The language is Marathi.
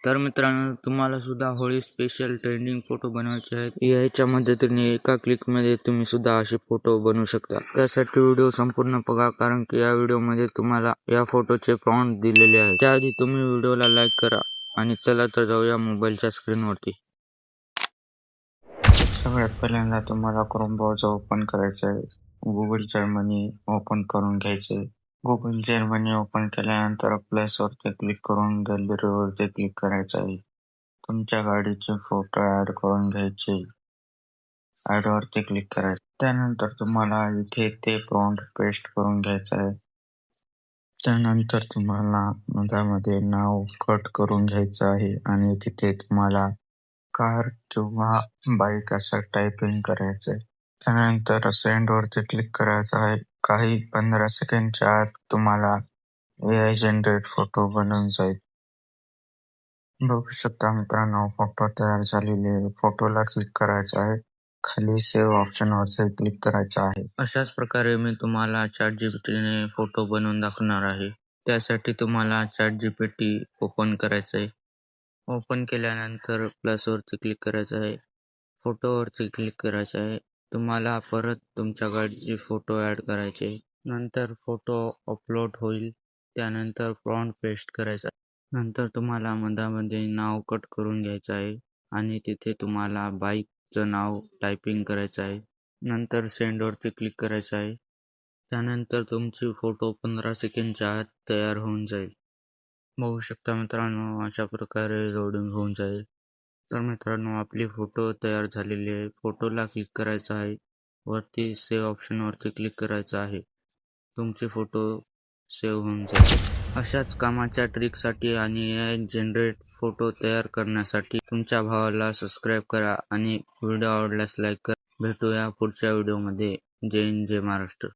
तर मित्रांनो, तुम्हाला सुद्धा होळी स्पेशल ट्रेंडिंग फोटो बनवायचे आहेत. याच्या मदतीने एका क्लिकमध्ये तुम्ही सुद्धा असे फोटो बनवू शकता. त्यासाठी व्हिडिओ संपूर्ण बघा, कारण की या व्हिडिओमध्ये तुम्हाला या फोटोचे प्रॉम्प्ट दिलेले आहेत. त्याआधी तुम्ही व्हिडिओला लाईक करा आणि चला तर जाऊया मोबाईलच्या स्क्रीनवरती. सगळ्यात पहिल्यांदा तुम्हाला क्रोम ब्राउझर ओपन करायचं आहे. गुगल जर्मनी ओपन करून घ्यायचे. गुगल जर्मनी ओपन केल्यानंतर प्लसवरती क्लिक करून गॅलरीवरती क्लिक करायचं आहे. तुमच्या गाडीचे फोटो ऍड करून घ्यायचे. ऍड वरती क्लिक करायचं. त्यानंतर तुम्हाला इथे ते प्रॉम्प्ट पेस्ट करून घ्यायचं आहे. त्यानंतर तुम्हाला त्यामध्ये नाव कट करून घ्यायचं आहे आणि तिथे तुम्हाला कार किंवा बाईक असं टायपिंग करायचंय. त्यानंतर सेंड वरती क्लिक करायचं आहे. काही 15 सेकंडच्या आत तुम्हाला AI जनरेट फोटो बनवून जाईल. बघू शकता मित्रांनो, फोटो तयार झालेले. फोटोला क्लिक करायचं आहे. खाली सेव्ह ऑप्शन वरती क्लिक करायचं आहे. अशाच प्रकारे मी तुम्हाला ChatGPTने फोटो बनवून दाखवणार आहे. त्यासाठी तुम्हाला ChatGPT ओपन करायचं आहे. ओपन केल्यानंतर प्लस वरती क्लिक करायचं आहे. फोटोवरती क्लिक करायचं आहे. तुम्हाला परत तुमच्या गाडीचे फोटो ऍड करायचे. नंतर फोटो अपलोड होईल. त्यानंतर प्रॉम्प्ट पेस्ट करायचा. नंतर तुम्हाला मधामध्ये नाव कट करून घ्यायचं आहे आणि तिथे तुम्हाला बाईकचं नाव टायपिंग करायचं आहे. नंतर सेंड वरती क्लिक करायचं आहे. त्यानंतर तुमची फोटो 15 सेकंडच्या आत तयार होऊन जाईल. बघू शकता मित्रांनो, अशा प्रकारे लोडिंग होऊन जाईल. तर मित्रांनो, आपली फोटो तयार झालेली आहे. फोटोला क्लिक करायचं आहे. वरती सेव्ह ऑप्शन वरती क्लिक करायचं आहे. तुमचे फोटो सेव्ह होऊन जाईल. अशाच कामाच्या ट्रिकसाठी आणि AI जनरेट फोटो तयार करण्यासाठी तुमच्या भावाला सबस्क्राईब करा आणि व्हिडिओ आवडल्यास लाईक करा. भेटूया पुढच्या व्हिडिओमध्ये. जय हिंद, जय महाराष्ट्र.